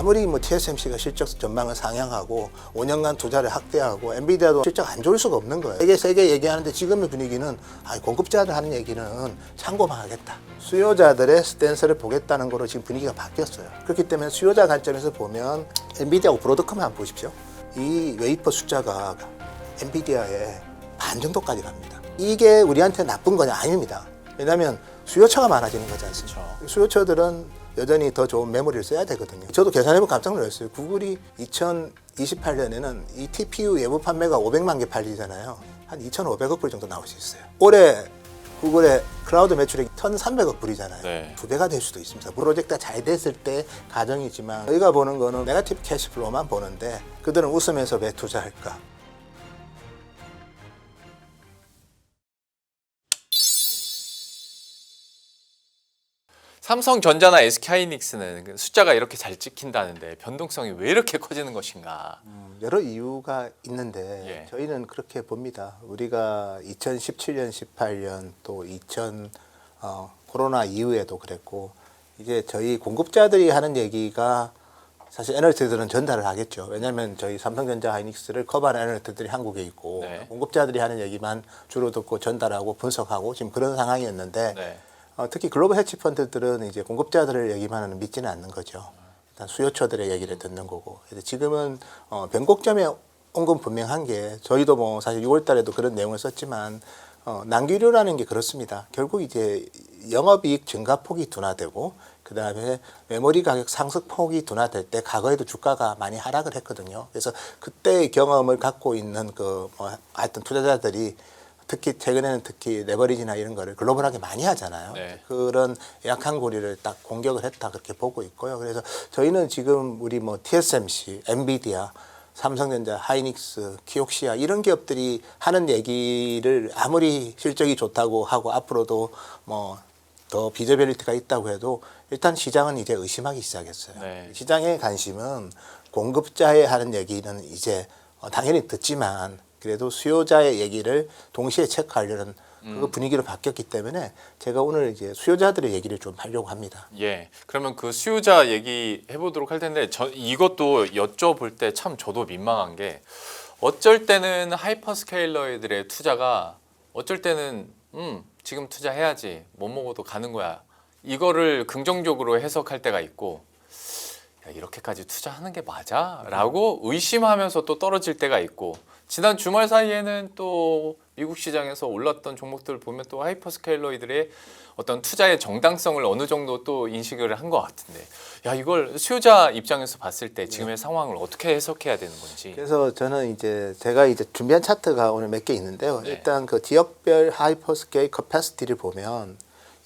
아무리 뭐 TSMC가 실적 전망을 상향하고 5년간 투자를 확대하고 엔비디아도 실적 안 좋을 수가 없는 거예요. 세계 얘기하는데 지금의 분위기는 공급자들 하는 얘기는 참고만 하겠다. 수요자들의 스탠스를 보겠다는 거로 지금 분위기가 바뀌었어요. 그렇기 때문에 수요자 관점에서 보면 엔비디아하고 브로드컴을 한번 보십시오. 이 웨이퍼 숫자가 엔비디아의 반 정도까지 갑니다. 이게 우리한테 나쁜 거냐? 아닙니다. 왜냐하면 수요처가 많아지는 거지 않습니까? 수요처들은 여전히 더 좋은 메모리를 써야 되거든요. 저도 계산해보고 깜짝 놀랐어요. 구글이 2028년에는 이 TPU 예부 판매가 500만 개 팔리잖아요. 한 2,500억 불 정도 나올 수 있어요. 올해 구글의 클라우드 매출액이 1,300억 불이잖아요. 네. 2배가 될 수도 있습니다. 프로젝트가 잘 됐을 때 가정이지만 저희가 보는 거는 네거티브 캐시플로만 보는데 그들은 웃으면서 왜 투자할까? 삼성전자나 SK하이닉스는 숫자가 이렇게 잘 찍힌다는데 변동성이 왜 이렇게 커지는 것인가? 여러 이유가 있는데 예. 저희는 그렇게 봅니다. 우리가 2017년, 18년 또 코로나 이후에도 그랬고 이제 저희 공급자들이 하는 얘기가 사실 애널리스트들은 전달을 하겠죠. 왜냐하면 저희 삼성전자 하이닉스를 커버하는 애널리스트들이 한국에 있고 네. 공급자들이 하는 얘기만 주로 듣고 전달하고 분석하고 지금 그런 상황이었는데 네. 특히 글로벌 헤지 펀드들은 이제 공급자들의 얘기만은 믿지는 않는 거죠. 일단 수요처들의 얘기를 듣는 거고. 그래서 지금은 변곡점에 온 건 분명한 게 저희도 뭐 사실 6월달에도 그런 내용을 썼지만 난기류라는 게 그렇습니다. 결국 이제 영업이익 증가폭이 둔화되고 그 다음에 메모리 가격 상승폭이 둔화될 때 과거에도 주가가 많이 하락을 했거든요. 그래서 그때의 경험을 갖고 있는 하여튼 투자자들이 특히 최근에는 특히 레버리지나 이런 거를 글로벌하게 많이 하잖아요. 네. 그런 약한 고리를 딱 공격을 했다 그렇게 보고 있고요. 그래서 저희는 지금 우리 뭐 TSMC, 엔비디아, 삼성전자, 하이닉스, 키옥시아 이런 기업들이 하는 얘기를 아무리 실적이 좋다고 하고 앞으로도 뭐 더 비저빌리티가 있다고 해도 일단 시장은 이제 의심하기 시작했어요. 네. 시장의 관심은 공급자의 하는 얘기는 이제 당연히 듣지만 그래도 수요자의 얘기를 동시에 체크하려는 그 분위기로 바뀌었기 때문에 제가 오늘 이제 수요자들의 얘기를 좀 하려고 합니다. 예. 그러면 그 수요자 얘기 해보도록 할 텐데 이것도 여쭤볼 때 참 저도 민망한 게 어쩔 때는 하이퍼스케일러들의 투자가 어쩔 때는 지금 투자해야지 못 먹어도 가는 거야. 이거를 긍정적으로 해석할 때가 있고 야, 이렇게까지 투자하는 게 맞아? 라고 의심하면서 또 떨어질 때가 있고 지난 주말 사이에는 또 미국 시장에서 올랐던 종목들을 보면 또 하이퍼스케일러들의 어떤 투자의 정당성을 어느 정도 또 인식을 한 것 같은데 야 이걸 수요자 입장에서 봤을 때 지금의 상황을 어떻게 해석해야 되는 건지. 그래서 저는 이제 제가 이제 준비한 차트가 오늘 몇 개 있는데요. 네. 일단 그 지역별 하이퍼스케일 커패시티를 보면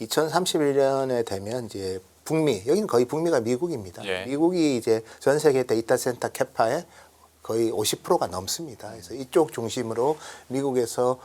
2031년에 되면 이제 북미, 여기는 거의 북미가 미국입니다. 예. 미국이 이제 전 세계 데이터 센터 캐파의 거의 50%가 넘습니다. 그래서 이쪽 중심으로 미국에서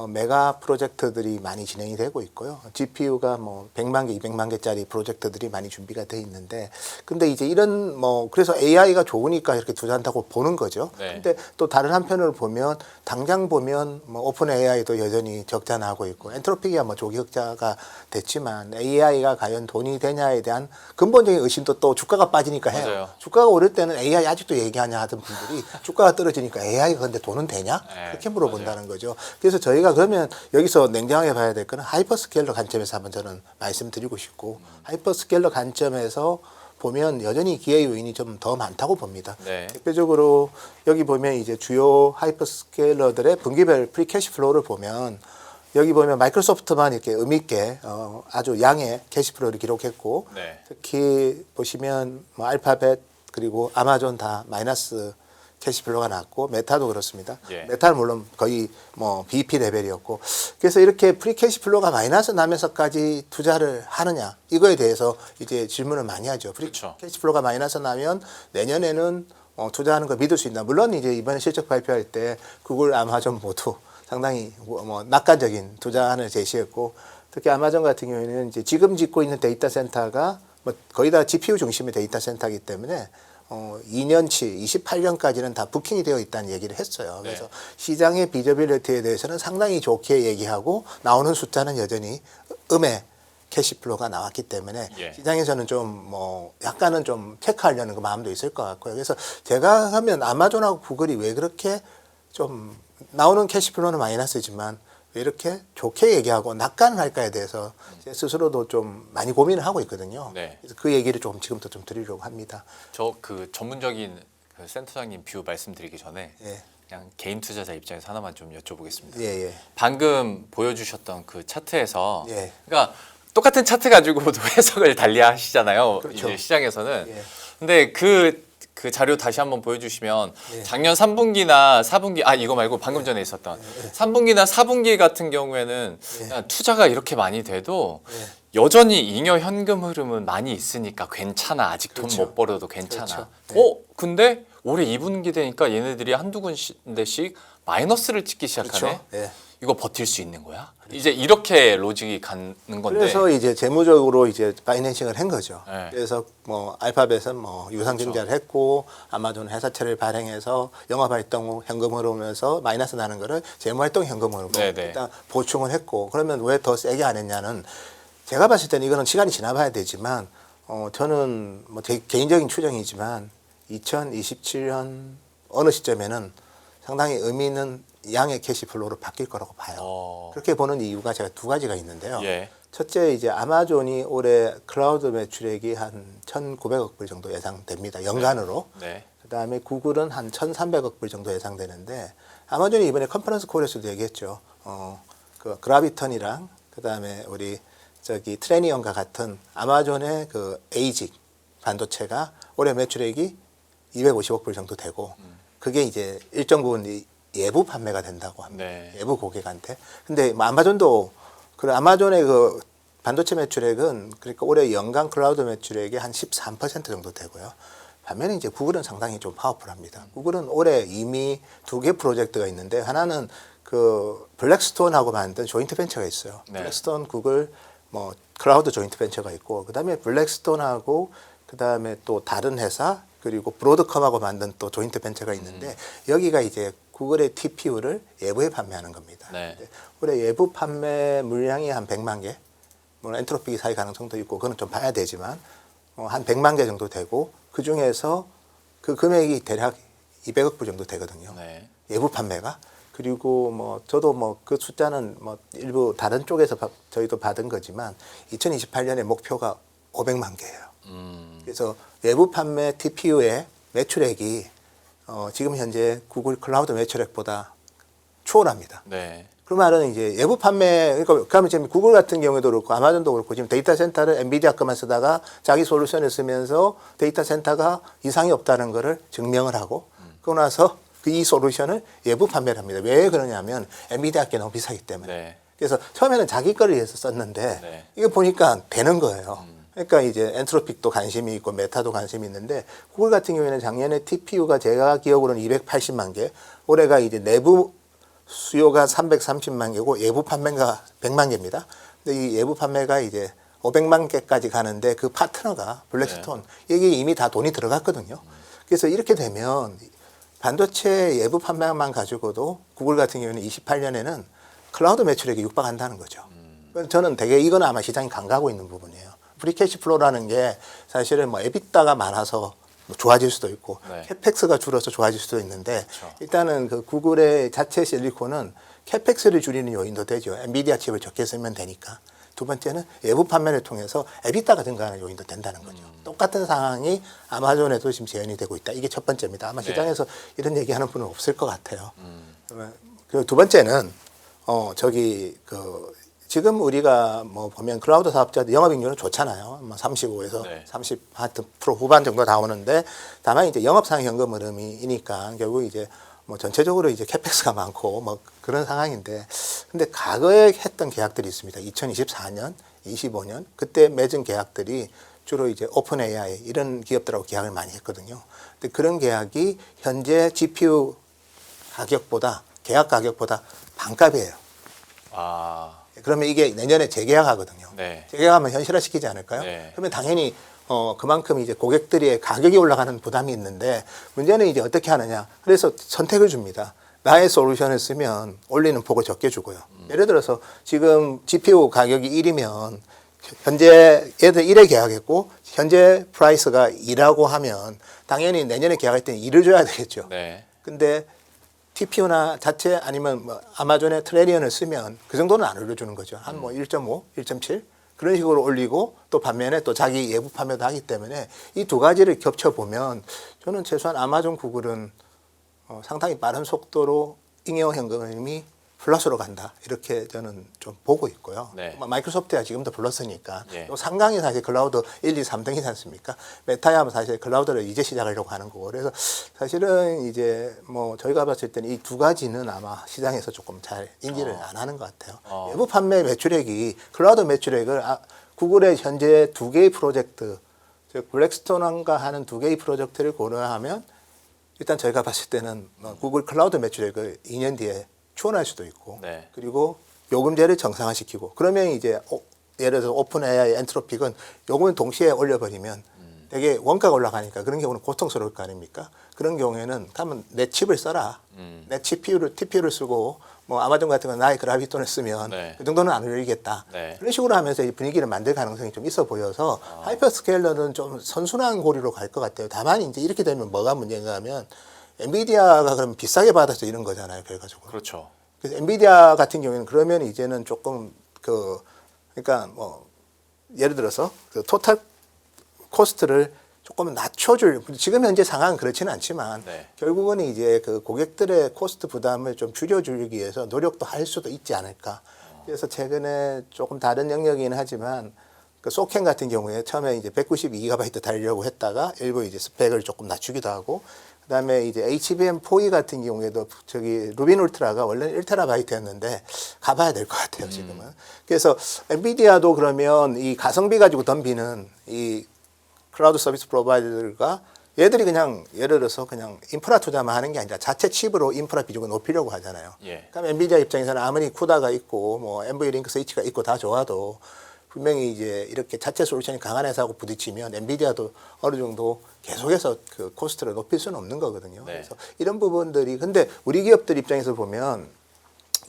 메가 프로젝트들이 많이 진행이 되고 있고요. GPU가 뭐 100만 개, 200만 개짜리 프로젝트들이 많이 준비가 돼 있는데, 근데 이제 이런 그래서 AI가 좋으니까 이렇게 투자한다고 보는 거죠. 네. 근데 또 다른 한편으로 보면 당장 보면 뭐 오픈 AI도 여전히 적자나고 있고, 엔트로피가 뭐 조기 흑자가 됐지만 AI가 과연 돈이 되냐에 대한 근본적인 의심도 또 주가가 빠지니까 해요. 맞아요. 주가가 오를 때는 AI 아직도 얘기하냐 하던 분들이 주가가 떨어지니까 AI가 근데 돈은 되냐? 네, 그렇게 물어본다는 거죠. 그래서 저희가 그러면 여기서 냉정하게 봐야 될 거는 하이퍼스케일러 관점에서 한번 저는 말씀드리고 싶고, 하이퍼스케일러 관점에서 보면 여전히 기회 요인이 좀 더 많다고 봅니다. 네. 대표적으로 여기 보면 이제 주요 하이퍼스케일러들의 분기별 프리 캐시플로우를 보면 여기 보면 마이크로소프트만 이렇게 의미 있게 아주 양의 캐시플로우를 기록했고, 네. 특히 보시면 뭐 알파벳 그리고 아마존 다 마이너스 캐시플로우가 났고, 메타도 그렇습니다. 예. 메타는 물론 거의 뭐 BP 레벨이었고, 그래서 이렇게 프리 캐시플로우가 마이너스 나면서까지 투자를 하느냐, 이거에 대해서 이제 질문을 많이 하죠. 프리 그렇죠. 캐시플로우가 마이너스 나면 내년에는 투자하는 걸 믿을 수 있나? 물론 이제 이번에 실적 발표할 때 구글, 아마존 모두 상당히 뭐 낙관적인 투자안을 제시했고, 특히 아마존 같은 경우에는 이제 지금 짓고 있는 데이터 센터가 뭐 거의 다 GPU 중심의 데이터 센터이기 때문에 2년치, 28년까지는 다 부킹이 되어 있다는 얘기를 했어요. 네. 그래서 시장의 비저빌리티에 대해서는 상당히 좋게 얘기하고 나오는 숫자는 여전히 음의 캐시플로가 나왔기 때문에 예. 시장에서는 좀 뭐 약간은 좀 체크하려는 그 마음도 있을 것 같고요. 그래서 제가 하면 아마존하고 구글이 왜 그렇게 좀 나오는 캐시플로는 마이너스지만 왜 이렇게 좋게 얘기하고 낙관을 할까에 대해서 제 스스로도 좀 많이 고민을 하고 있거든요. 네. 그래서 그 얘기를 조금 지금부터 좀 드리려고 합니다. 저 그 전문적인 그 센터장님 뷰 말씀드리기 전에 예, 그냥 개인 투자자 입장에서 하나만 좀 여쭤보겠습니다. 예, 예. 방금 보여주셨던 그 차트에서 예. 그러니까 똑같은 차트 가지고도 해석을 달리 하시잖아요. 그렇죠. 이제 시장에서는. 예. 근데 그 자료 다시 한번 보여주시면 예. 작년 3분기나 4분기 이거 말고 방금 전에 있었던 3분기나 4분기 같은 경우에는 예. 그냥 투자가 이렇게 많이 돼도 예. 여전히 잉여 현금 흐름은 많이 있으니까 괜찮아. 아직 돈 그렇죠. 못 벌어도 괜찮아. 그렇죠. 네. 근데 올해 2분기 되니까 얘네들이 한두 군데씩 마이너스를 찍기 시작하네. 그렇죠. 예. 이거 버틸 수 있는 거야? 이제 이렇게 로직이 가는 건데. 그래서 이제 재무적으로 이제 파이낸싱을 한 거죠. 네. 그래서 뭐 알파벳은 뭐 유상증자를 했고 아마존 회사채를 발행해서 영업활동 후 현금으로 오면서 마이너스 나는 거를 재무활동 현금으로 네네. 일단 보충을 했고 그러면 왜 더 세게 안 했냐는 제가 봤을 때는 이거는 시간이 지나봐야 되지만 저는 뭐 제 개인적인 추정이지만 2027년 어느 시점에는 상당히 의미 있는 양의 캐시플로우로 바뀔 거라고 봐요. 그렇게 보는 이유가 제가 두 가지가 있는데요. 예. 첫째, 이제 아마존이 올해 클라우드 매출액이 한 1,900억 불 정도 예상됩니다. 연간으로. 네. 그다음에 구글은 한 1,300억 불 정도 예상되는데 아마존이 이번에 컨퍼런스 콜에서도 얘기했죠. 그 그라비턴이랑 그다음에 우리 트레니언과 같은 아마존의 그 에이직 반도체가 올해 매출액이 250억 불 정도 되고 그게 이제 일정 부분 예부 판매가 된다고 합니다. 네. 예부 고객한테. 근데 뭐 아마존도 아마존의 그 반도체 매출액은 그러니까 올해 연간 클라우드 매출액이 한 13% 정도 되고요. 반면에 이제 구글은 상당히 좀 파워풀합니다. 구글은 올해 이미 두 개 프로젝트가 있는데 하나는 그 블랙스톤하고 만든 조인트 벤처가 있어요. 네. 블랙스톤 구글 뭐 클라우드 조인트 벤처가 있고 그다음에 블랙스톤하고 그다음에 또 다른 회사 그리고 브로드컴하고 만든 또 조인트 벤처가 있는데 여기가 이제 구글의 TPU를 예부에 판매하는 겁니다. 네. 올해 예부 판매 물량이 한 100만 개, 물론 엔트로피 사이 가능성도 있고 그건 좀 봐야 되지만 한 100만 개 정도 되고 그 중에서 그 금액이 대략 200억 불 정도 되거든요. 네. 예부 판매가. 그리고 뭐 저도 뭐 그 숫자는 뭐 일부 다른 쪽에서 저희도 받은 거지만 2028년에 목표가 500만 개예요. 그래서 외부 판매 TPU의 매출액이 지금 현재 구글 클라우드 매출액보다 초월합니다. 네. 그 말은 이제 예부 판매, 그러니까 그러면 지금 구글 같은 경우에도 그렇고 아마존도 그렇고 지금 데이터 센터를 엔비디아 것만 쓰다가 자기 솔루션을 쓰면서 데이터 센터가 이상이 없다는 거를 증명을 하고 그러고 나서 이 솔루션을 예부 판매를 합니다. 왜 그러냐면 엔비디아 게 너무 비싸기 때문에. 네. 그래서 처음에는 자기 거를 위해서 썼는데 네. 이거 보니까 되는 거예요. 그러니까 이제 엔트로픽도 관심이 있고 메타도 관심이 있는데 구글 같은 경우에는 작년에 TPU가 제가 기억으로는 280만 개, 올해가 이제 내부 수요가 330만 개고 예부 판매가 100만 개입니다. 근데 이 예부 판매가 이제 500만 개까지 가는데 그 파트너가 블랙스톤 이게 이미 다 돈이 들어갔거든요. 그래서 이렇게 되면 반도체 예부 판매만 가지고도 구글 같은 경우는 28년에는 클라우드 매출액이 육박한다는 거죠. 저는 되게 이건 아마 시장이 간과하고 있는 부분이에요. 프리캐시 플로우라는 게 사실은 뭐 에비타가 많아서 좋아질 수도 있고 네. 캐펙스가 줄어서 좋아질 수도 있는데 그렇죠. 일단은 그 구글의 자체 실리콘은 캐펙스를 줄이는 요인도 되죠. 엔비디아 칩을 적게 쓰면 되니까. 두 번째는 외부 판매를 통해서 에비타가 증가하는 요인도 된다는 거죠. 똑같은 상황이 아마존에도 지금 재현이 되고 있다. 이게 첫 번째입니다. 아마 네. 시장에서 이런 얘기하는 분은 없을 것 같아요. 그리고 두 번째는 지금 우리가 뭐 보면 클라우드 사업자들 영업이익률은 좋잖아요. 뭐 35에서 네. 30% 후반 정도 나오는데 다만 이제 영업상 현금 흐름이니까 결국 이제 뭐 전체적으로 이제 캐펙스가 많고 뭐 그런 상황인데 근데 과거에 했던 계약들이 있습니다. 2024년, 25년 그때 맺은 계약들이 주로 이제 오픈 AI 이런 기업들하고 계약을 많이 했거든요. 근데 그런 계약이 현재 GPU 가격보다 계약 가격보다 반값이에요. 그러면 이게 내년에 재계약하거든요. 네. 재계약하면 현실화시키지 않을까요? 네. 그러면 당연히 그만큼 이제 고객들의 가격이 올라가는 부담이 있는데 문제는 이제 어떻게 하느냐. 그래서 선택을 줍니다. 나의 솔루션을 쓰면 올리는 폭을 적게 주고요. 예를 들어서 지금 GPU 가격이 1이면 현재 얘들 1에 계약했고 현재 프라이스가 2라고 하면 당연히 내년에 계약할 때는 2를 줘야 되겠죠. 네. 근데 TPU나 자체 아니면 뭐 아마존의 트레리언을 쓰면 그 정도는 안 올려주는 거죠. 한 뭐 1.5, 1.7 그런 식으로 올리고 또 반면에 또 자기 예부 판매도 하기 때문에 이 두 가지를 겹쳐보면 저는 최소한 아마존, 구글은 상당히 빠른 속도로 잉여 현금이 플러스로 간다. 이렇게 저는 좀 보고 있고요. 네. 마이크로소프트야 지금도 플러스니까. 예. 또 상당히 사실 클라우드 1, 2, 3등이지 않습니까? 메타야 사실 클라우드를 이제 시작하려고 하는 거고. 그래서 사실은 이제 뭐 저희가 봤을 때는 이 두 가지는 아마 시장에서 조금 잘 인지를 안 하는 것 같아요. 외부 판매 매출액이 클라우드 매출액을 구글의 현재 두 개의 프로젝트, 즉 블랙스톤과 하는 두 개의 프로젝트를 고려하면 일단 저희가 봤을 때는 구글 클라우드 매출액을 2년 뒤에 추원할 수도 있고 네. 그리고 요금제를 정상화시키고 그러면 이제 예를 들어서 오픈 AI, 엔트로픽은 요금을 동시에 올려버리면 되게 원가가 올라가니까 그런 경우는 고통스러울 거 아닙니까? 그런 경우에는 가면 내 칩을 써라. 내 TPU를 쓰고 뭐 아마존 같은 건 나의 그래비톤을 쓰면 네. 그 정도는 안 올리겠다. 네. 그런 식으로 하면서 이 분위기를 만들 가능성이 좀 있어 보여서 하이퍼스케일러는 좀 선순환 고리로 갈 것 같아요. 다만 이제 이렇게 되면 뭐가 문제인가 하면 엔비디아가 그러면 비싸게 받아서 이런 거잖아요, 결과적으로. 그렇죠. 그래서 엔비디아 같은 경우에는 그러면 이제는 조금 그러니까 뭐 예를 들어서 그 토탈 코스트를 조금 낮춰줄 지금 현재 상황은 그렇지는 않지만 네. 결국은 이제 그 고객들의 코스트 부담을 좀 줄여주기 위해서 노력도 할 수도 있지 않을까. 그래서 최근에 조금 다른 영역이긴 하지만 그 소켄 같은 경우에 처음에 이제 192GB 달려고 했다가 일부 이제 스펙을 조금 낮추기도 하고 그다음에 이제 HBM4E 같은 경우에도 저기 루빈 울트라가 원래는 1TB였는데 가봐야 될 것 같아요 지금은. 그래서 엔비디아도 그러면 이 가성비 가지고 덤비는 이 클라우드 서비스 프로바이더들과 얘들이 그냥 예를 들어서 그냥 인프라 투자만 하는 게 아니라 자체 칩으로 인프라 비중을 높이려고 하잖아요. 예. 그럼 엔비디아 입장에서는 아무리 쿠다가 있고 뭐 NVLink 스위치가 있고 다 좋아도 분명히 이제 이렇게 자체 솔루션이 강한 회사하고 부딪히면 엔비디아도 어느 정도 계속해서 그 코스트를 높일 수는 없는 거거든요. 네. 그래서 이런 부분들이 근데 우리 기업들 입장에서 보면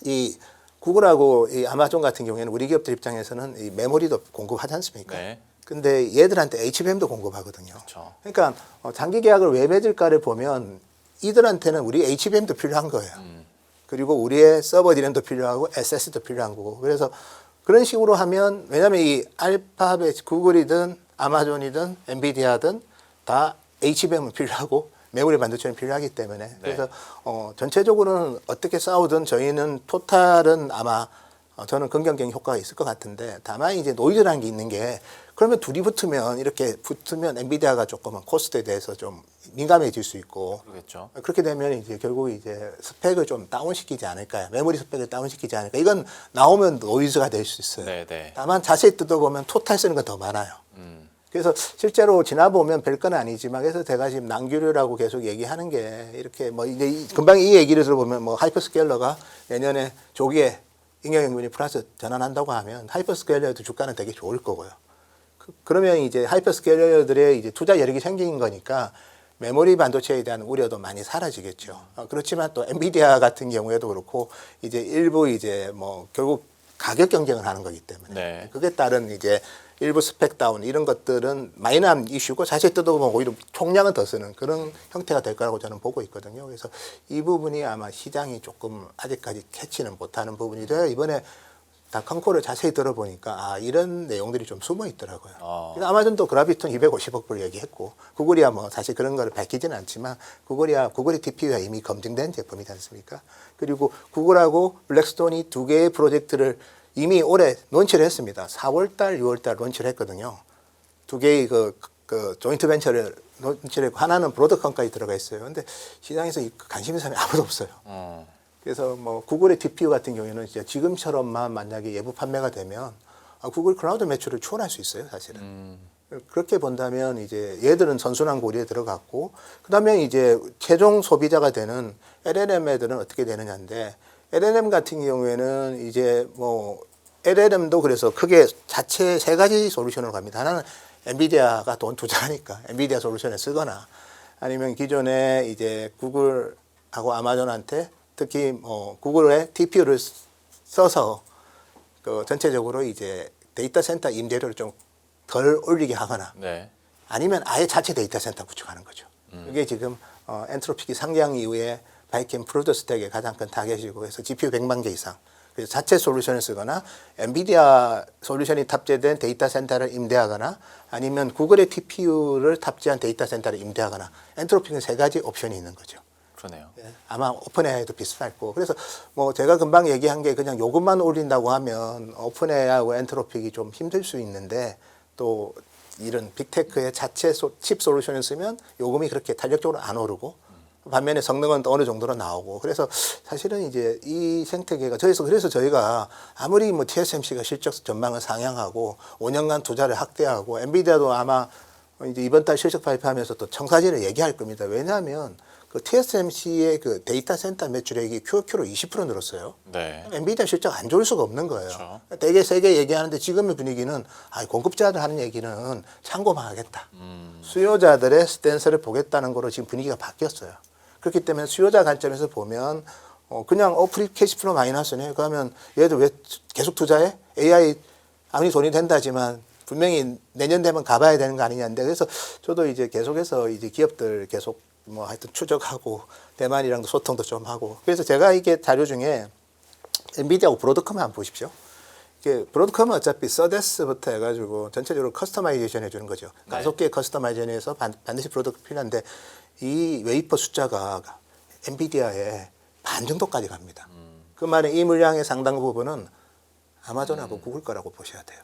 이 구글하고 이 아마존 같은 경우에는 우리 기업들 입장에서는 이 메모리도 공급하지 않습니까? 네. 근데 얘들한테 HBM도 공급하거든요. 그렇죠. 그러니까 장기 계약을 왜 맺을까를 보면 이들한테는 우리 HBM도 필요한 거예요. 그리고 우리의 서버 디램도 필요하고 SS도 필요한 거고. 그래서 그런 식으로 하면 왜냐하면 이 알파벳 구글이든 아마존이든 엔비디아든 다 HBM은 필요하고 메모리 반도체는 필요하기 때문에 그래서 전체적으로는 어떻게 싸우든 저희는 토탈은 아마 저는 긍정적인 효과가 있을 것 같은데 다만 이제 노이즈라는 게 있는 게 그러면 둘이 붙으면 이렇게 붙으면 엔비디아가 조금은 코스트에 대해서 좀 민감해질 수 있고 그렇겠죠. 그렇게 되면 이제 결국 이제 스펙을 좀 다운시키지 않을까요? 메모리 스펙을 다운시키지 않을까? 이건 나오면 노이즈가 될 수 있어요. 네, 네. 다만 자세히 뜯어보면 토탈 쓰는 건 더 많아요. 그래서 실제로 지나보면 별건 아니지만 그래서 제가 지금 낭규류라고 계속 얘기하는 게 이렇게 뭐 이제 금방 이 얘기를 들어보면 뭐 하이퍼스케일러가 내년에 조기에 잉여현금이 플러스 전환한다고 하면 하이퍼스케일러도 주가는 되게 좋을 거고요. 그러면 이제 하이퍼스케일러들의 이제 투자 여력이 생긴 거니까 메모리 반도체에 대한 우려도 많이 사라지겠죠. 그렇지만 또 엔비디아 같은 경우에도 그렇고 이제 일부 이제 뭐 결국 가격 경쟁을 하는 거기 때문에 네. 그게 따른 이제 일부 스펙 다운 이런 것들은 마이너한 이슈고 사실 뜯어보면 오히려 총량은 더 쓰는 그런 형태가 될 거라고 저는 보고 있거든요. 그래서 이 부분이 아마 시장이 조금 아직까지 캐치는 못하는 부분이 돼요. 이번에 다컴코를 자세히 들어보니까 이런 내용들이 좀 숨어 있더라고요. 그래서 아마존도 그래비톤 250억 불 얘기했고 구글이야 뭐 사실 그런 걸 밝히지는 않지만 구글이 TPU가 이미 검증된 제품이지 않습니까? 그리고 구글하고 블랙스톤이 두 개의 프로젝트를 이미 올해 론치를 했습니다. 4월달, 6월달 론치를 했거든요. 두 개의 그 조인트 벤처를 론치를 했고 하나는 브로드컴까지 들어가 있어요. 근데 시장에서 관심 있는 사람이 아무도 없어요. 그래서 뭐 구글의 TPU 같은 경우에는 이제 지금처럼만 만약에 예부 판매가 되면 구글 클라우드 매출을 추월할 수 있어요, 사실은. 그렇게 본다면 이제 얘들은 선순환 고리에 들어갔고 그다음에 이제 최종 소비자가 되는 LLM 애들은 어떻게 되느냐인데 LLM 같은 경우에는 이제 뭐 LLM도 그래서 크게 자체 세 가지 솔루션으로 갑니다. 하나는 엔비디아가 돈 투자하니까 엔비디아 솔루션을 쓰거나 아니면 기존에 이제 구글하고 아마존한테 특히 구글의 TPU를 써서 그 전체적으로 이제 데이터 센터 임대료를 좀 덜 올리게 하거나 네. 아니면 아예 자체 데이터 센터 구축하는 거죠. 이게 지금 엔트로픽이 상장 이후에 바이캠 프로토스텍의 가장 큰 타겟이고 해서 GPU 100만 개 이상. 그래서 자체 솔루션을 쓰거나 엔비디아 솔루션이 탑재된 데이터 센터를 임대하거나 아니면 구글의 TPU를 탑재한 데이터 센터를 임대하거나 엔트로픽은 세 가지 옵션이 있는 거죠. 그러네요. 예, 아마 오픈AI도 비슷할 거고. 그래서 뭐 제가 금방 얘기한 게 그냥 요금만 올린다고 하면 오픈AI하고 엔트로픽이 좀 힘들 수 있는데 또 이런 빅테크의 자체 칩 솔루션을 쓰면 요금이 그렇게 탄력적으로 안 오르고 반면에 성능은 또 어느 정도로 나오고 그래서 사실은 이제 이 생태계가 그래서 저희가 아무리 뭐 TSMC가 실적 전망을 상향하고 5년간 투자를 확대하고 엔비디아도 아마 이제 이번 달 실적 발표하면서 또 청사진을 얘기할 겁니다. 왜냐하면 그 TSMC의 그 데이터 센터 매출액이 QOQ로 20% 늘었어요. 네. 엔비디아 실적 안 좋을 수가 없는 거예요. 그렇죠. 되게 세게 얘기하는데 지금의 분위기는 공급자들 하는 얘기는 참고만 하겠다. 수요자들의 스탠스를 보겠다는 거로 지금 분위기가 바뀌었어요. 그렇기 때문에 수요자 관점에서 보면 그냥 프리 캐시플로 마이너스네. 그러면 얘들 왜 계속 투자해? AI 아무리 돈이 된다지만 분명히 내년 되면 가봐야 되는 거 아니냐인데 그래서 저도 이제 계속해서 이제 기업들 계속 뭐 하여튼 추적하고 대만이랑도 소통도 좀 하고 그래서 제가 이게 자료 중에 엔비디아하고 브로드컴을 한번 보십시오. 이게 브로드컴은 어차피 서데스부터 해가지고 전체적으로 커스터마이제이션 해주는 거죠. 네. 가속기의 커스터마이제이션에서 반드시 브로드컴 필요한데 이 웨이퍼 숫자가 엔비디아의 반 정도까지 갑니다. 그 말은 이 물량의 상당 부분은 아마존하고 구글 거라고 보셔야 돼요.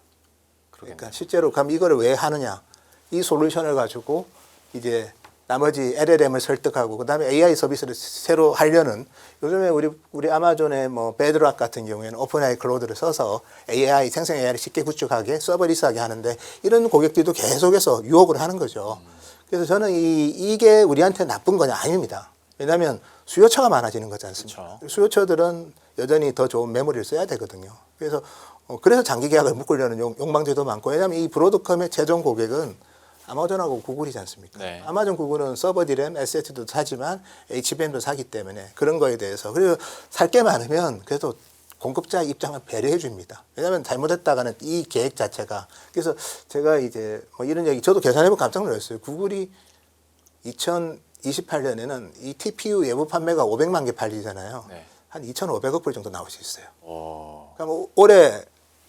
그러니까 실제로 그럼 이거를 왜 하느냐? 이 솔루션을 가지고 이제 나머지 LLM을 설득하고 그다음에 AI 서비스를 새로 하려는 요즘에 우리 아마존의 뭐 베드락 같은 경우에는 오픈AI 클로드를 써서 AI 생성 AI를 쉽게 구축하게 서버리스하게 하는데 이런 고객들도 계속해서 유혹을 하는 거죠. 그래서 저는 이게 우리한테 나쁜 거냐 아닙니다. 왜냐하면 수요처가 많아지는 거지 않습니까? 그렇죠. 수요처들은 여전히 더 좋은 메모리를 써야 되거든요. 그래서 장기 계약을 묶으려는 욕망들도 많고 왜냐하면 이 브로드컴의 최종 고객은 아마존하고 구글이지 않습니까? 네. 아마존 구글은 서버 디램, SSD도 사지만 HBM도 사기 때문에 그런 거에 대해서 그리고 살 게 많으면 그래도 공급자 입장을 배려해 줍니다. 왜냐하면 잘못했다가는 이 계획 자체가 그래서 제가 이제 뭐 이런 얘기 저도 계산해보고 깜짝 놀랐어요. 구글이 2028년에는 이 TPU 예부 판매가 500만 개 팔리잖아요. 네. 한 2,500억 불 정도 나올 수 있어요. 오. 그럼 올해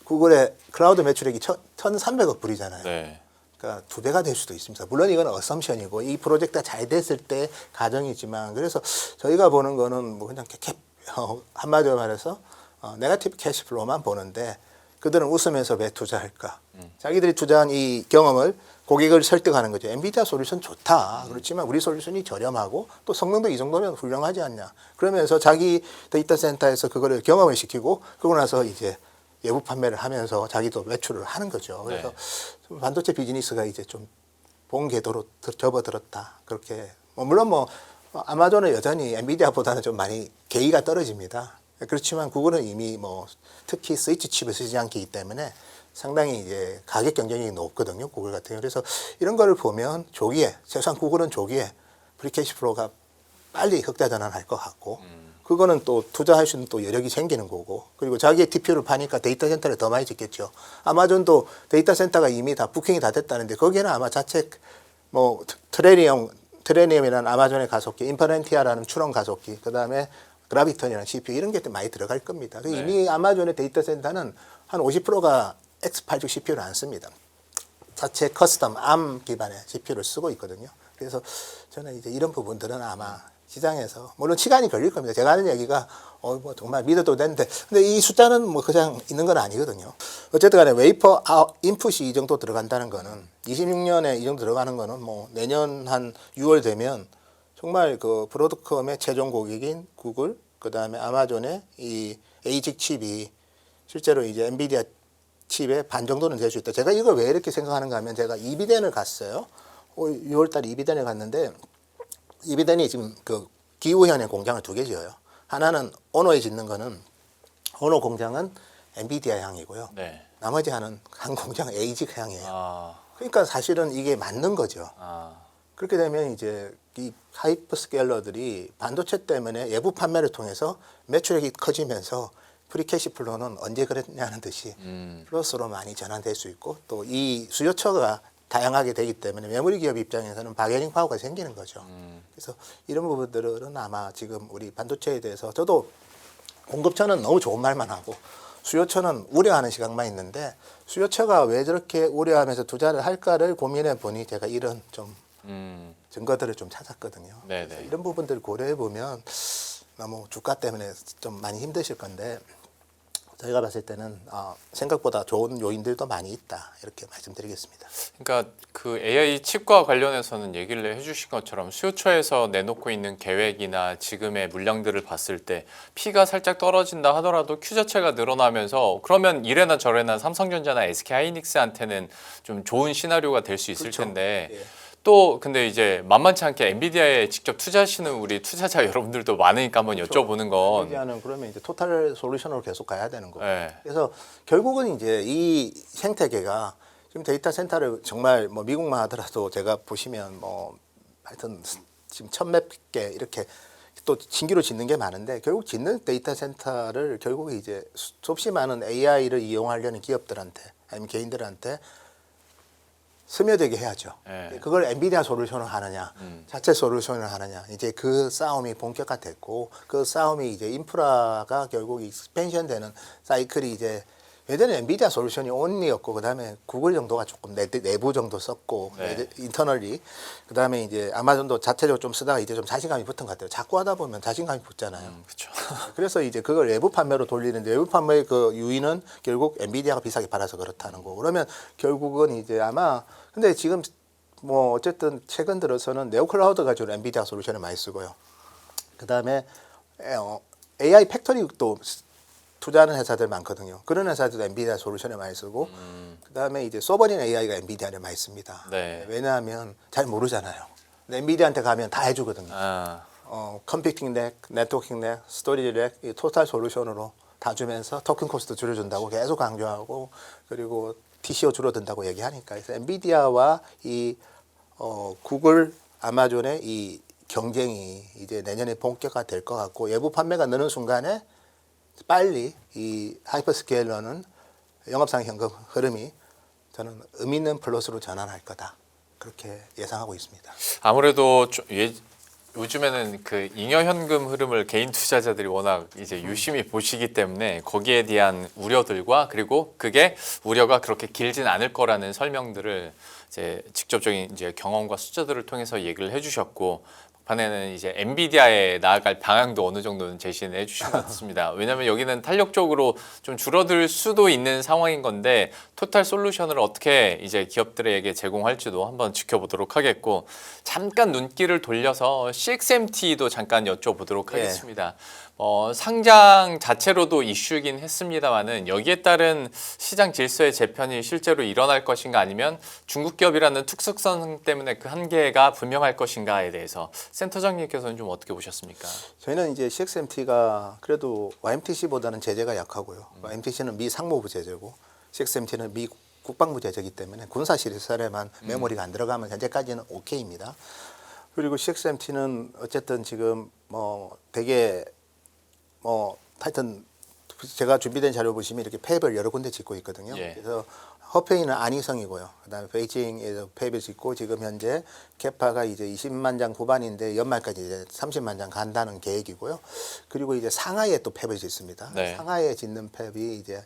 구글의 클라우드 매출액이 1,300억 불이잖아요. 네. 그러니까 2배가 될 수도 있습니다. 물론 이건 어썸션이고 이 프로젝트가 잘 됐을 때 가정이지만 그래서 저희가 보는 거는 뭐 그냥 한마디로 말해서 네거티브 캐시플로만 보는데 그들은 웃으면서 왜 투자할까? 자기들이 투자한 이 경험을 고객을 설득하는 거죠. 엔비디아 솔루션 좋다. 그렇지만 우리 솔루션이 저렴하고 또 성능도 이 정도면 훌륭하지 않냐. 그러면서 자기 데이터 센터에서 그거를 경험을 시키고 그러고 나서 이제 예부 판매를 하면서 자기도 매출을 하는 거죠. 그래서 네. 반도체 비즈니스가 이제 좀 본궤도로 접어들었다. 그렇게 물론 뭐 아마존은 여전히 엔비디아보다는 좀 많이 개의가 떨어집니다. 그렇지만 구글은 이미 뭐 특히 스위치 칩을 쓰지 않기 때문에 상당히 이제 가격 경쟁력이 높거든요. 구글 같은 경우. 그래서 이런 거를 보면 조기에 최소한 구글은 조기에 프리캐시 플로우가 빨리 흑자 전환할 것 같고 그거는 또 투자할 수 있는 또 여력이 생기는 거고 그리고 자기의 TPU를 파니까 데이터 센터를 더 많이 짓겠죠. 아마존도 데이터 센터가 이미 다 부킹이 다 됐다는데 거기에는 아마 자체 뭐 트레니엄이라는 아마존의 가속기, 인퍼렌티아라는 추론 가속기, 그다음에 그라비톤이라는 CPU 이런 게 많이 들어갈 겁니다. 네. 이미 아마존의 데이터 센터는 한 50%가 X86 CPU를 안 씁니다. 자체 커스텀 ARM 기반의 CPU를 쓰고 있거든요. 그래서 저는 이제 이런 부분들은 아마 시장에서 물론 시간이 걸릴 겁니다. 제가 하는 얘기가 뭐 정말 믿어도 되는데 근데 이 숫자는 뭐 그냥 있는 건 아니거든요. 어쨌든 간에 웨이퍼 인풋이 이 정도 들어간다는 거는 26년에 이 정도 들어가는 거는 뭐 내년 한 6월 되면 정말 그 브로드컴의 최종 고객인 구글 그다음에 아마존의 이 에이직 칩이 실제로 이제 엔비디아 칩의 반 정도는 될 수 있다. 제가 이걸 왜 이렇게 생각하는가 하면 제가 이비덴을 갔어요. 6월 달에 이비덴을 갔는데 이비덴이 지금 그 기후현의 공장을 2개 지어요. 하나는 오노에 짓는 거는 오노 공장은 엔비디아 향이고요. 네. 나머지 한 공장은 에이직 향이에요. 아. 그러니까 사실은 이게 맞는 거죠. 아. 그렇게 되면 이제 이 하이퍼스케일러들이 반도체 때문에 예부 판매를 통해서 매출액이 커지면서 프리캐시 플로는 언제 그랬냐는 듯이 플러스로 많이 전환될 수 있고 또 이 수요처가 다양하게 되기 때문에 메모리 기업 입장에서는 바게닝 파워가 생기는 거죠. 그래서 이런 부분들은 아마 지금 우리 반도체에 대해서 저도 공급처는 너무 좋은 말만 하고 수요처는 우려하는 시각만 있는데 수요처가 왜 저렇게 우려하면서 투자를 할까를 고민해 보니 제가 이런 좀 증거들을 좀 찾았거든요. 네네. 이런 부분들을 고려해 보면 너무 주가 때문에 좀 많이 힘드실 건데 저희가 봤을 때는 생각보다 좋은 요인들도 많이 있다 이렇게 말씀드리겠습니다. 그러니까 그 AI 칩과 관련해서는 얘기를 해주신 것처럼 수요처에서 내놓고 있는 계획이나 지금의 물량들을 봤을 때 P가 살짝 떨어진다 하더라도 Q 자체가 늘어나면서 그러면 이래나 저래나 삼성전자나 SK하이닉스한테는 좀 좋은 시나리오가 될 수 있을 그렇죠. 텐데 예. 또 근데 이제 만만치 않게 엔비디아에 직접 투자하시는 우리 투자자 여러분들도 많으니까 한번 여쭤보는 건 엔비디아는 그러면 이제 토탈 솔루션으로 계속 가야 되는 거고. 네. 그래서 결국은 이제 이 생태계가 지금 데이터 센터를 정말 뭐 미국만 하더라도 제가 보시면 뭐 하여튼 지금 1,000몇 개 이렇게 또 신규로 짓는 게 많은데 결국 짓는 데이터 센터를 결국 이제 수없이 많은 AI를 이용하려는 기업들한테 아니면 개인들한테 스며들게 해야죠. 네. 그걸 엔비디아 솔루션을 하느냐, 자체 솔루션을 하느냐, 이제 그 싸움이 본격화됐고, 그 싸움이 이제 인프라가 결국 익스펜션되는 사이클이 이제 예전에 엔비디아 솔루션이 온리였고, 그 다음에 구글 정도가 조금 내부 정도 썼고, 네. 인터널리, 그 다음에 이제 아마존도 자체적으로 좀 쓰다가 이제 좀 자신감이 붙은 것 같아요. 자꾸 하다 보면 자신감이 붙잖아요. 그렇죠. 그래서 이제 그걸 외부 판매로 돌리는데 외부 판매의 그 유인은 결국 엔비디아가 비싸게 팔아서 그렇다는 거고 그러면 결국은 이제 아마 근데 지금 뭐 어쨌든 최근 들어서는 네오클라우드 가지고 엔비디아 솔루션을 많이 쓰고요. 그 다음에 AI 팩토리도 투자하는 회사들 많거든요. 그런 회사들도 엔비디아 솔루션을 많이 쓰고 그 다음에 이제 소버린 AI가 엔비디아를 많이 씁니다. 네. 왜냐하면 잘 모르잖아요. 근데 엔비디아한테 가면 다 해주거든요. 컴퓨팅 렉, 네트워킹 렉, 스토리지 렉, 이 토탈 솔루션으로 다 주면서 토큰 코스트 줄여준다고 계속 강조하고 그리고 TCO 줄어든다고 얘기하니까 그래서 엔비디아와 이 구글, 아마존의 이 경쟁이 이제 내년에 본격화 될 것 같고 외부 판매가 느는 순간에 빨리 이 하이퍼스케일러는 영업상 현금 흐름이 저는 의미 있는 플러스로 전환할 거다 그렇게 예상하고 있습니다. 아무래도 요즘에는 그 잉여 현금 흐름을 개인 투자자들이 워낙 이제 유심히 보시기 때문에 거기에 대한 우려들과 그리고 그게 우려가 그렇게 길진 않을 거라는 설명들을 이제 직접적인 이제 경험과 숫자들을 통해서 얘기를 해주셨고 반면에는 이제 엔비디아에 나아갈 방향도 어느 정도는 제시는 해주신 것 같습니다. 왜냐하면 여기는 탄력적으로 좀 줄어들 수도 있는 상황인 건데 토탈 솔루션을 어떻게 이제 기업들에게 제공할지도 한번 지켜보도록 하겠고 잠깐 눈길을 돌려서 CXMT도 잠깐 여쭤보도록 하겠습니다. 상장 자체로도 이슈이긴 했습니다만은 여기에 따른 시장 질서의 재편이 실제로 일어날 것인가 아니면 중국 기업이라는 특수성 때문에 그 한계가 분명할 것인가에 대해서 센터장님께서는 좀 어떻게 보셨습니까? 저희는 이제 CXMT가 그래도 YMTC보다는 제재가 약하고요. YMTC는 미 상무부 제재고 CXMT는 미 국방부 제재이기 때문에 군사 시설에만 메모리가 안 들어가면 현재까지는 오케이입니다. 그리고 CXMT는 어쨌든 지금 되게 하여튼 제가 준비된 자료 보시면 이렇게 팹을 여러 군데 짓고 있거든요. 예. 그래서 허페이는 안희성이고요. 그다음에 베이징에서 팹을 짓고 지금 현재 캐파가 이제 20만 장 후반인데 연말까지 이제 30만 장 간다는 계획이고요. 그리고 이제 상하이에 또 팹을 짓습니다. 네. 상하이에 짓는 팹이 이제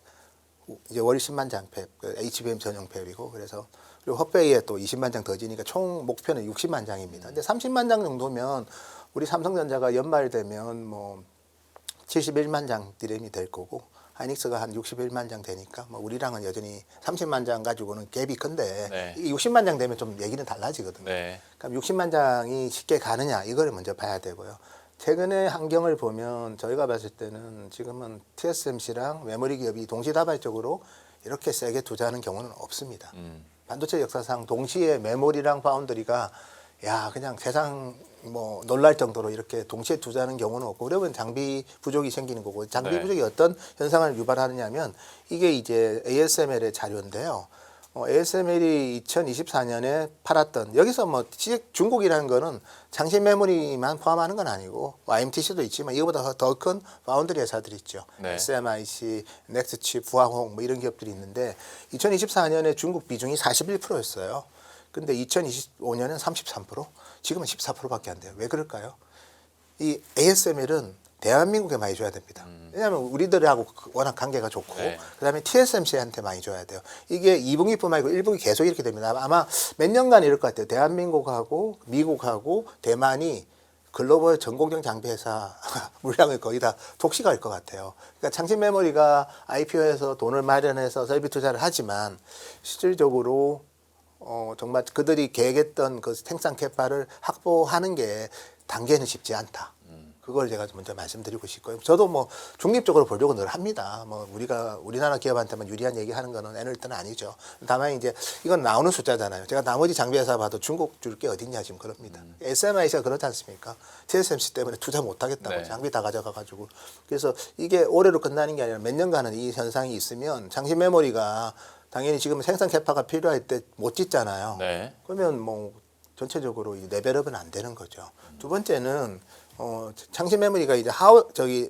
월 10만 장 팹, HBM 전용 팹이고 그래서 그리고 허페이에 또 20만 장 더 지니까 총 목표는 60만 장입니다. 근데 30만 장 정도면 우리 삼성전자가 연말 되면 71만 장 디램이 될 거고 하이닉스가 한 61만 장 되니까 우리랑은 여전히 30만 장 가지고는 갭이 큰데 네. 이 60만 장 되면 좀 얘기는 달라지거든요. 네. 그럼 60만 장이 쉽게 가느냐 이거를 먼저 봐야 되고요. 최근의 환경을 보면 저희가 봤을 때는 지금은 TSMC랑 메모리 기업이 동시다발적으로 이렇게 세게 투자하는 경우는 없습니다. 반도체 역사상 동시에 메모리랑 파운드리가 그냥 세상 놀랄 정도로 이렇게 동시에 투자하는 경우는 없고 그러면 장비 부족이 생기는 거고 장비 네. 부족이 어떤 현상을 유발하느냐면 이게 이제 ASML의 자료인데요. ASML이 2024년에 팔았던 여기서 뭐 중국이라는 거는 장신 메모리만 포함하는 건 아니고 IMTC도 있지만 이거보다 더 큰 파운드리 회사들이 있죠. 네. SMIC, 넥스칩, 부하홍 뭐 이런 기업들이 있는데 2024년에 중국 비중이 41%였어요. 근데 2025년은 33%, 지금은 14%밖에 안 돼요. 왜 그럴까요? 이 ASML은 대한민국에 많이 줘야 됩니다. 왜냐하면 우리들하고 워낙 관계가 좋고 네. 그다음에 TSMC한테 많이 줘야 돼요. 이게 2분기뿐만 아니고 1분기 계속 이렇게 됩니다. 아마 몇 년간 이럴 것 같아요. 대한민국하고 미국하고 대만이 글로벌 전공정 장비 회사 물량을 거의 다 독식할 것 같아요. 그러니까 창신 메모리가 IPO에서 돈을 마련해서 설비 투자를 하지만 실질적으로 정말 그들이 계획했던 그 생산 캐파를 확보하는 게 단계는 쉽지 않다. 그걸 제가 먼저 말씀드리고 싶고요. 저도 뭐 중립적으로 보려고 늘 합니다. 뭐 우리가 우리나라 기업한테만 유리한 얘기하는 거는 애널리트는 아니죠. 다만 이제 이건 나오는 숫자잖아요. 제가 나머지 장비 회사 봐도 중국 줄 게 어딨냐 지금 그럽니다. SMIC가 그렇지 않습니까? TSMC 때문에 투자 못 하겠다고 네. 장비 다 가져가 가지고. 그래서 이게 올해로 끝나는 게 아니라 몇 년간은 이 현상이 있으면 장신 메모리가 당연히 지금 생산 캐파가 필요할 때 못 짓잖아요. 네. 그러면 뭐 전체적으로 이 레벨업은 안 되는 거죠. 두 번째는 창신 메모리가 이제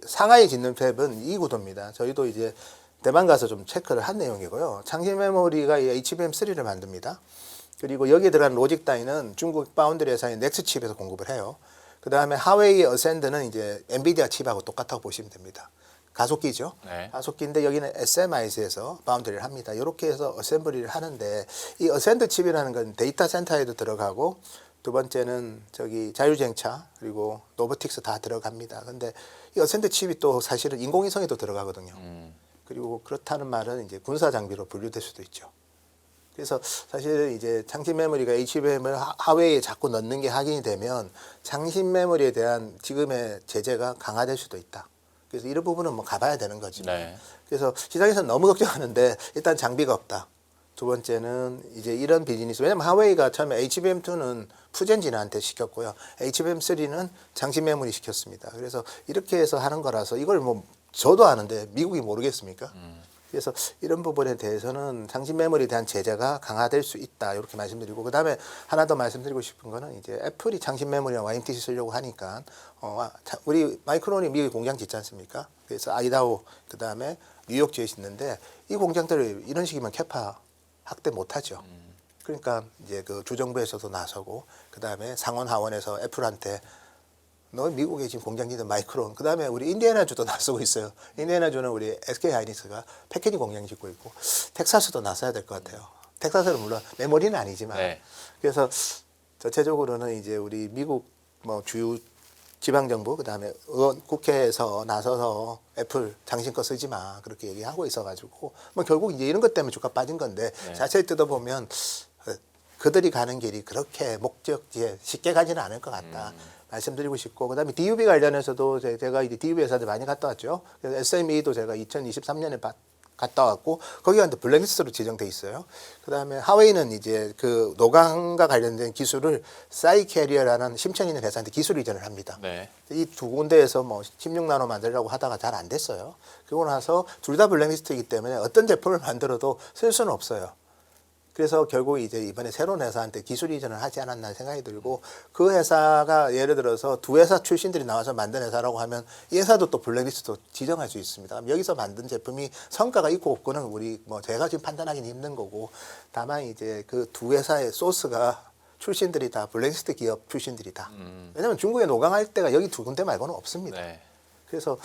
상하이 짓는 팹은 이 구도입니다. 저희도 이제 대만 가서 좀 체크를 한 내용이고요. 창신 메모리가 이 HBM3를 만듭니다. 그리고 여기에 들어간 로직 다이는 중국 파운드리 회사인 넥스칩에서 공급을 해요. 그 다음에 하웨이 어센드는 이제 엔비디아 칩하고 똑같다고 보시면 됩니다. 가속기죠. 네. 가속기인데 여기는 SMIC에서 바운드리를 합니다. 이렇게 해서 어셈블리를 하는데 이 어센드 칩이라는 건 데이터 센터에도 들어가고 두 번째는 자율주행차 그리고 로보틱스 다 들어갑니다. 근데 이 어센드 칩이 또 사실은 인공위성에도 들어가거든요. 그리고 그렇다는 말은 이제 군사 장비로 분류될 수도 있죠. 그래서 사실 이제 창신 메모리가 HBM을 하웨이에 자꾸 넣는 게 확인이 되면 창신 메모리에 대한 지금의 제재가 강화될 수도 있다. 그래서 이런 부분은 뭐 가봐야 되는 거지. 네. 그래서 시장에서는 너무 걱정하는데 일단 장비가 없다. 두 번째는 이제 이런 비즈니스. 왜냐면 하웨이가 처음에 HBM2는 푸젠진한테 시켰고요. HBM3는 장신 메모리 시켰습니다. 그래서 이렇게 해서 하는 거라서 이걸 뭐 저도 아는데 미국이 모르겠습니까? 그래서 이런 부분에 대해서는 장신 메모리에 대한 제재가 강화될 수 있다. 이렇게 말씀드리고 그다음에 하나 더 말씀드리고 싶은 거는 이제 애플이 장신 메모리와 YMTC 쓰려고 하니까 우리 마이크론이 미국에 공장 짓지 않습니까? 그래서 아이다호 그다음에 뉴욕주에 있는데 이 공장들을 이런 식이면 캐파 확대 못 하죠. 그러니까 이제 그 주정부에서도 나서고 그다음에 상원 하원에서 애플한테 너 미국에 지금 공장 짓는 마이크론 그다음에 우리 인디애나주도 나서고 있어요. 인디애나주는 우리 SK 하이닉스가 패키징 공장 짓고 있고 텍사스도 나서야 될 것 같아요. 텍사스는 물론 메모리는 아니지만 네. 그래서 전체적으로는 이제 우리 미국 뭐 주요 지방 정부 그다음에 의원 국회에서 나서서 애플 장신 거 쓰지 마 그렇게 얘기하고 있어가지고 뭐 결국 이제 이런 것 때문에 주가 빠진 건데 자세히 뜯어보면 그들이 가는 길이 그렇게 목적지에 쉽게 가지는 않을 것 같다. 말씀드리고 싶고 그다음에 DUV 관련해서도 제가 이제 DUV 회사들 많이 갔다 왔죠. 그래서 SME도 제가 2023년에 갔다 왔고 거기 갔는데 블랙리스트로 지정돼 있어요. 그다음에 하웨이는 이제 그 노광과 관련된 기술을 사이캐리어라는 심천 있는 회사한테 기술 이전을 합니다. 네. 이 두 군데에서 뭐 16나노 만들려고 하다가 잘 안 됐어요. 그러고 나서 둘 다 블랙리스트이기 때문에 어떤 제품을 만들어도 쓸 수는 없어요. 그래서 결국 이제 이번에 새로운 회사한테 기술 이전을 하지 않았나 생각이 들고 그 회사가 예를 들어서 두 회사 출신들이 나와서 만든 회사라고 하면 이 회사도 또 블랙리스트도 지정할 수 있습니다. 그럼 여기서 만든 제품이 성과가 있고 없고는 우리 뭐 제가 지금 판단하기는 힘든 거고 다만 이제 그 두 회사의 소스가 출신들이 다 블랙리스트 기업 출신들이다. 왜냐하면 중국에 노강할 때가 여기 두 군데 말고는 없습니다. 네. 그래서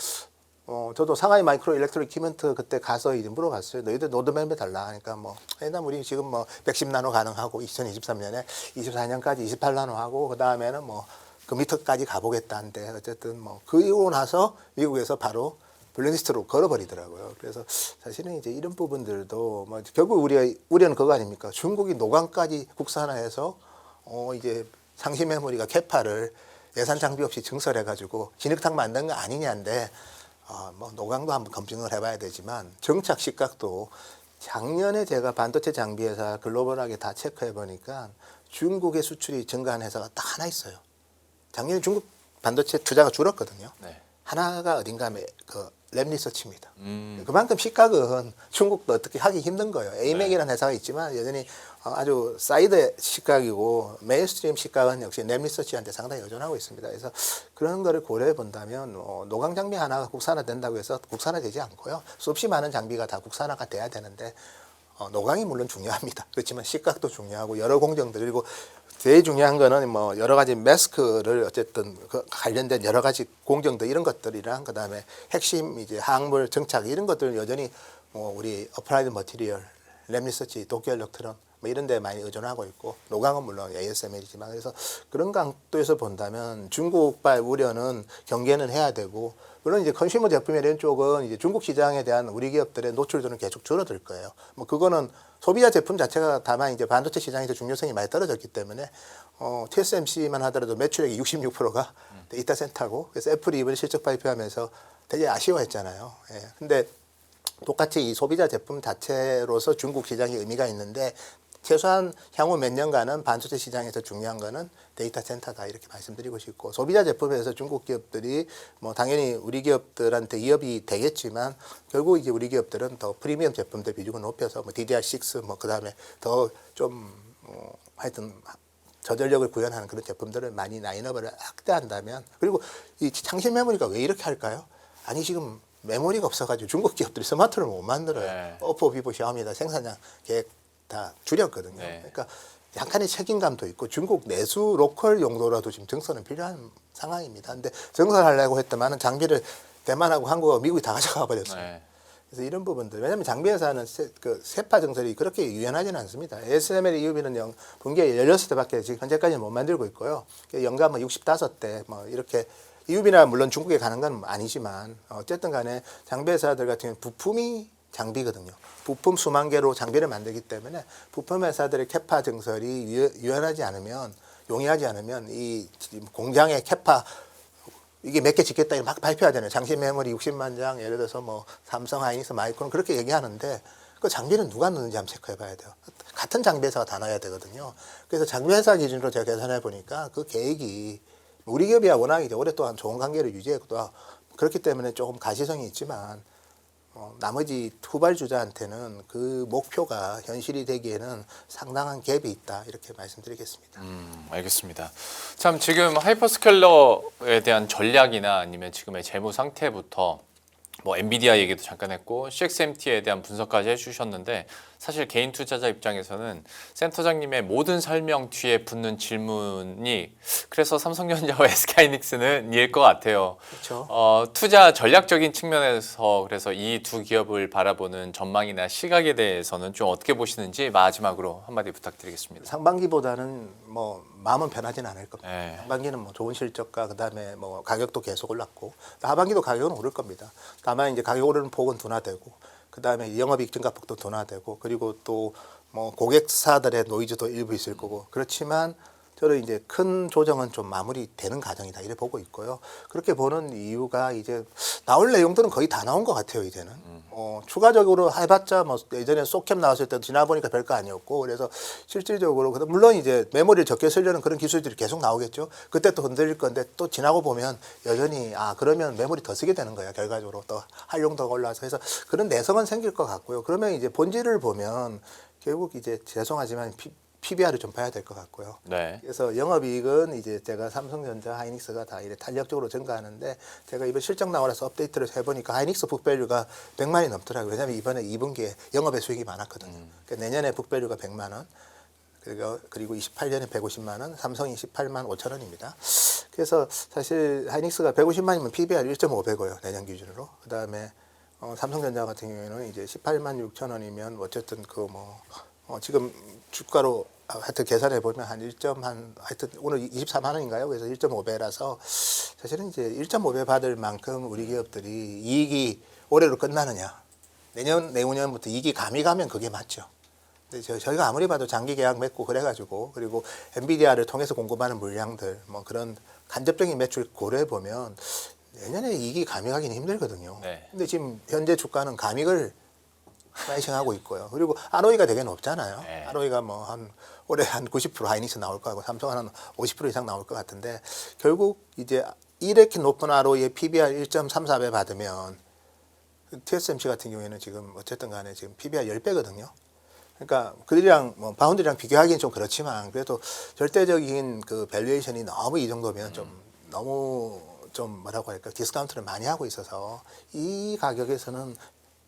저도 상하이 마이크로 일렉트로 이퀴먼트 그때 가서 이제 물어봤어요. 너희들 로드맵에 달라 하니까 뭐 일단 우리 지금 뭐 110나노 가능하고 2023년에 24년까지 28나노 하고 그 다음에는 뭐 그 밑에까지 가보겠다는데 어쨌든 뭐 그이고 나서 미국에서 바로 블랙리스트로 걸어버리더라고요. 그래서 사실은 이제 이런 부분들도 뭐 결국 우리는 그거 아닙니까? 중국이 노광까지 국산화해서 이제 상시 메모리가 캐파를 예산 장비 없이 증설해가지고 진흙탕 만든 거 아니냐인데. 뭐 노강도 한번 검증을 해봐야 되지만 정착 시각도 작년에 제가 반도체 장비 회사 글로벌하게 다 체크해 보니까 중국의 수출이 증가한 회사가 딱 하나 있어요. 작년에 중국 반도체 투자가 줄었거든요. 네. 하나가 어딘가 그 랩 리서치입니다. 그만큼 시각은 중국도 어떻게 하기 힘든 거예요. 에이맥이라는 회사가 있지만 여전히 아주 사이드 시각이고 메인스트림 시각은 역시 랩 리서치한테 상당히 의존하고 있습니다. 그래서 그런 거를 고려해 본다면 노광 장비 하나가 국산화된다고 해서 국산화되지 않고요. 수없이 많은 장비가 다 국산화가 돼야 되는데 노광이 물론 중요합니다. 그렇지만 시각도 중요하고 여러 공정들 그리고 제일 중요한 거는 뭐 여러 가지 매스크를 어쨌든 그 관련된 여러 가지 공정들 이런 것들이랑 그다음에 핵심 이제 항물 정착 이런 것들은 여전히 뭐 우리 어플라이드 머티리얼, 랩 리서치, 도쿄 일렉트론 뭐 이런 데 많이 의존하고 있고 노광은 물론 ASML이지만 그래서 그런 각도에서 본다면 중국발 우려는 경계는 해야 되고 물론 이제 컨슈머 제품 이런 쪽은 이제 중국 시장에 대한 우리 기업들의 노출도는 계속 줄어들 거예요. 뭐 그거는 소비자 제품 자체가 다만 이제 반도체 시장에서 중요성이 많이 떨어졌기 때문에 TSMC만 하더라도 매출액이 66%가 데이터 센터고 그래서 애플이 이번에 실적 발표하면서 되게 아쉬워했잖아요. 예. 근데 똑같이 이 소비자 제품 자체로서 중국 시장이 의미가 있는데 최소한 향후 몇 년간은 반도체 시장에서 중요한 거는 데이터 센터다 이렇게 말씀드리고 싶고 소비자 제품에서 중국 기업들이 뭐 당연히 우리 기업들한테 이업이 되겠지만 결국 이제 우리 기업들은 더 프리미엄 제품들 비중을 높여서 뭐 DDR6 뭐 그다음에 더 좀 하여튼 저전력을 구현하는 그런 제품들을 많이 라인업을 확대한다면 그리고 이 창실 메모리가 왜 이렇게 할까요? 아니 지금 메모리가 없어가지고 중국 기업들이 스마트를 못 만들어요. 네. 오포, 비보, 샤오미다 생산량 계획 다 줄였거든요. 네. 그러니까 약간의 책임감도 있고 중국 내수 로컬 용도라도 지금 증설은 필요한 상황입니다. 근데 증설하려고 했더만은 장비를 대만하고 한국하고 미국이 다 가져가 버렸어요. 네. 그래서 이런 부분들 왜냐하면 장비 회사는 세파 증설이 그렇게 유연하지는 않습니다. ASML EUV는 분기에 16대밖에 지금 현재까지는 못 만들고 있고요. 연간 뭐 65대 뭐 이렇게 EUV나 물론 중국에 가는 건 아니지만 어쨌든 간에 장비 회사들 같은 경우는 부품이 장비거든요. 부품 수만 개로 장비를 만들기 때문에 부품 회사들의 캐파 증설이 유연하지 않으면 용이하지 않으면 이 공장의 캐파 이게 몇 개 짓겠다 이렇게 막 발표하잖아요. 장시 메모리 60만 장 예를 들어서 뭐 삼성, 하이닉스, 마이크론 그렇게 얘기하는데 그 장비는 누가 넣는지 한번 체크해 봐야 돼요. 같은 장비 회사가 다 넣어야 되거든요. 그래서 장비 회사 기준으로 제가 계산해 보니까 그 계획이 우리 기업이야 워낙 이제 오랫동안 좋은 관계를 유지했고 그렇기 때문에 조금 가시성이 있지만 나머지 후발주자한테는 그 목표가 현실이 되기에는 상당한 갭이 있다 이렇게 말씀드리겠습니다. 알겠습니다. 참 지금 하이퍼스케일러에 대한 전략이나 아니면 지금의 재무 상태부터 뭐 엔비디아 얘기도 잠깐 했고 CXMT에 대한 분석까지 해주셨는데 사실 개인 투자자 입장에서는 센터장님의 모든 설명 뒤에 붙는 질문이 그래서 삼성전자와 SK하이닉스는 이일 것 같아요. 그렇죠. 투자 전략적인 측면에서 그래서 이 두 기업을 바라보는 전망이나 시각에 대해서는 좀 어떻게 보시는지 마지막으로 한마디 부탁드리겠습니다. 상반기보다는 뭐 마음은 변하지는 않을 겁니다. 네. 상반기는 뭐 좋은 실적과 그다음에 뭐 가격도 계속 올랐고 하반기도 가격은 오를 겁니다. 다만 이제 가격 오르는 폭은 둔화되고 그다음에 영업이익 증가폭도 둔화되고 그리고 또 뭐 고객사들의 노이즈도 일부 있을 거고 그렇지만 저는 이제 큰 조정은 좀 마무리되는 과정이다 이래 보고 있고요. 그렇게 보는 이유가 이제 나올 내용들은 거의 다 나온 것 같아요 이제는. 추가적으로 해봤자 뭐 예전에 소캠 나왔을 때도 지나보니까 별거 아니었고 그래서 실질적으로 물론 이제 메모리를 적게 쓰려는 그런 기술들이 계속 나오겠죠. 그때 또 흔들릴 건데 또 지나고 보면 여전히 그러면 메모리 더 쓰게 되는 거예요. 결과적으로 또 활용도가 올라와서 해서 그런 내성은 생길 것 같고요. 그러면 이제 본질을 보면 결국 이제 죄송하지만 PBR을 좀 봐야 될 것 같고요. 네. 그래서 영업이익은 이제 제가 삼성전자, 하이닉스가 다 이래 탄력적으로 증가하는데 제가 이번 실적 나오라서 업데이트를 해보니까 하이닉스 북밸류가 100만이 넘더라고요. 왜냐하면 이번에 2분기에 영업의 수익이 많았거든요. 그러니까 내년에 북밸류가 100만 원, 그리고 28년에 150만 원, 삼성이 18만 5천 원입니다. 그래서 사실 하이닉스가 150만이면 PBR 1.5배고요. 내년 기준으로. 그다음에 삼성전자 같은 경우에는 이제 18만 6천 원이면 어쨌든 지금 주가로 하여튼 계산해 보면 하여튼 오늘 24만 원인가요? 그래서 1.5배라서 사실은 이제 1.5배 받을 만큼 우리 기업들이 이익이 올해로 끝나느냐. 내후년부터 이익이 감이 가면 그게 맞죠. 근데 저희가 아무리 봐도 장기 계약 맺고 그래가지고 그리고 엔비디아를 통해서 공급하는 물량들 뭐 그런 간접적인 매출 고려해 보면 내년에 이익이 감익하기는 힘들거든요. 네. 근데 지금 현재 주가는 감익을 프라이싱하고 있고요. 그리고 ROE가 되게 높잖아요. 네. ROE가 뭐 올해 한 90% 하이닉스 나올 거고 삼성은 한 50% 이상 나올 것 같은데 결국 이제 이렇게 높은 ROE에 PBR 1.34배 받으면 TSMC 같은 경우에는 지금 어쨌든 간에 지금 PBR 10배거든요. 그러니까 그들이랑 뭐 바운드리랑 비교하기는 좀 그렇지만 그래도 절대적인 그 밸류에이션이 너무 이 정도면 좀 너무 좀 뭐라고 할까 디스카운트를 많이 하고 있어서 이 가격에서는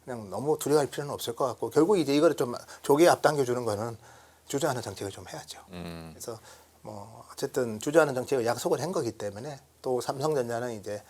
그냥 너무 두려워할 필요는 없을 것 같고 결국 이제 이거를 좀 조기에 앞당겨 주는 거는 주저하는 정책을 좀 해야죠. 그래서 뭐 어쨌든 주저하는 정책을 약속을 한 거기 때문에 또 삼성전자는 이제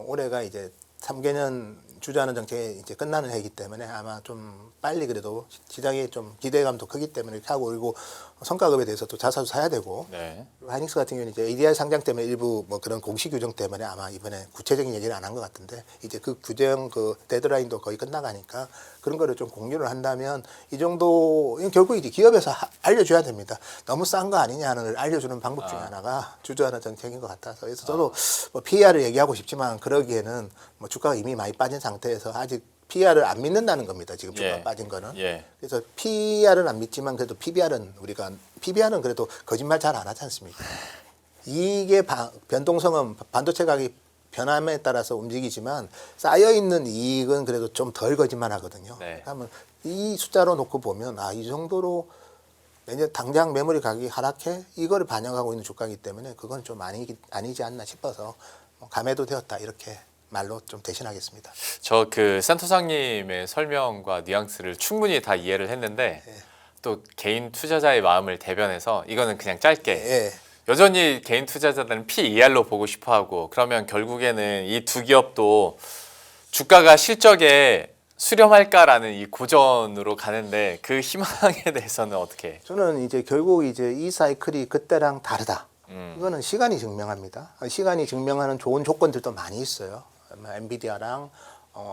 올해가 이제 3개년 주저하는 정책이 이제 끝나는 해이기 때문에 아마 좀 빨리 그래도 시장에 좀 기대감도 크기 때문에 이렇게 하고 그리고 성과급에 대해서 또 자사도 사야 되고 네. 하이닉스 같은 경우는 이제 ADR 상장 때문에 일부 뭐 그런 공시 규정 때문에 아마 이번에 구체적인 얘기를 안 한 것 같은데 이제 그 규정 그 데드라인도 거의 끝나가니까 그런 거를 좀 공유를 한다면 이 정도 결국 이제 기업에서 알려줘야 됩니다. 너무 싼 거 아니냐는 알려주는 방법 중에 하나가 주저하는 정책인 것 같아서 그래서 저도 뭐 PER을 얘기하고 싶지만 그러기에는 뭐 주가가 이미 많이 빠진 상태에서 아직 PER을 안 믿는다는 겁니다. 지금 주가가 예. 빠진 거는. 예. 그래서 PER은 안 믿지만 그래도 PBR은 PBR은 그래도 거짓말 잘 안 하지 않습니까? 이게 변동성은 반도체 가격이 변함에 따라서 움직이지만 쌓여 있는 이익은 그래도 좀 덜 거짓말하거든요. 네. 그러면 이 숫자로 놓고 보면 이 정도로 내년 당장 메모리 가격이 하락해 이거를 반영하고 있는 주가이기 때문에 그건 좀 아니지 않나 싶어서 감해도 되었다 이렇게 말로 좀 대신하겠습니다. 저 그 센터장님의 설명과 뉘앙스를 충분히 다 이해를 했는데 또 개인 투자자의 마음을 대변해서 이거는 그냥 짧게 예. 여전히 개인 투자자들은 PER로 보고 싶어하고 그러면 결국에는 이 두 기업도 주가가 실적에 수렴할까라는 이 고전으로 가는데 그 희망에 대해서는 어떻게? 저는 이제 결국 이제 이 사이클이 그때랑 다르다. 이거는 시간이 증명합니다. 시간이 증명하는 좋은 조건들도 많이 있어요. 엔비디아랑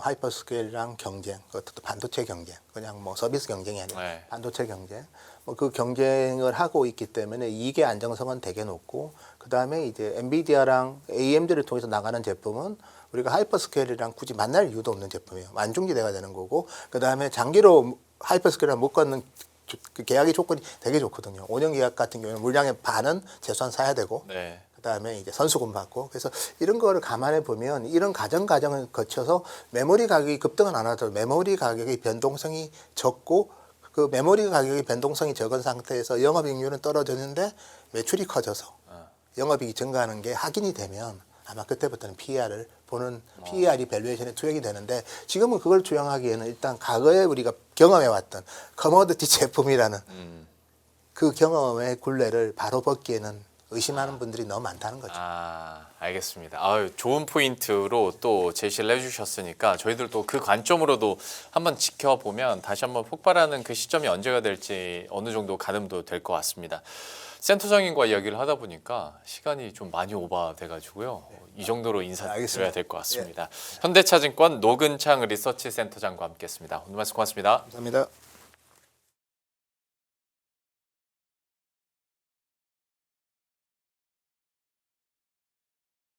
하이퍼스케일이랑 경쟁, 그것도 반도체 경쟁, 그냥 뭐 서비스 경쟁이 아니라 네. 반도체 경쟁. 뭐 그 경쟁을 하고 있기 때문에 이익의 안정성은 되게 높고 그 다음에 이제 엔비디아랑 AMD를 통해서 나가는 제품은 우리가 하이퍼스케일이랑 굳이 만날 이유도 없는 제품이에요. 안중지대가 되는 거고 그 다음에 장기로 하이퍼스케일이랑 묶어놓는 그 계약의 조건이 되게 좋거든요. 5년 계약 같은 경우는 물량의 반은 최소한 사야 되고 네. 그다음에 이제 선수금 받고 그래서 이런 거를 감안해 보면 이런 과정을 거쳐서 메모리 가격이 급등은 안 하더라도 메모리 가격의 변동성이 적고 그 메모리 가격의 변동성이 적은 상태에서 영업이익률은 떨어졌는데 매출이 커져서 영업이익이 증가하는 게 확인이 되면 아마 그때부터는 PER을 보는 PER이 밸류에이션에 투영이 되는데 지금은 그걸 투영하기에는 일단 과거에 우리가 경험해왔던 커머디티 제품이라는 그 경험의 굴레를 바로 벗기에는 의심하는 분들이 너무 많다는 거죠. 알겠습니다. 좋은 포인트로 또 제시를 해주셨으니까 저희들도 그 관점으로도 한번 지켜보면 다시 한번 폭발하는 그 시점이 언제가 될지 어느 정도 가늠도 될 것 같습니다. 센터장님과 이야기를 하다 보니까 시간이 좀 많이 오버돼가지고요. 이 정도로 인사드려야 될 것 같습니다. 현대차증권 노근창 리서치 센터장과 함께했습니다. 오늘 말씀 고맙습니다. 감사합니다.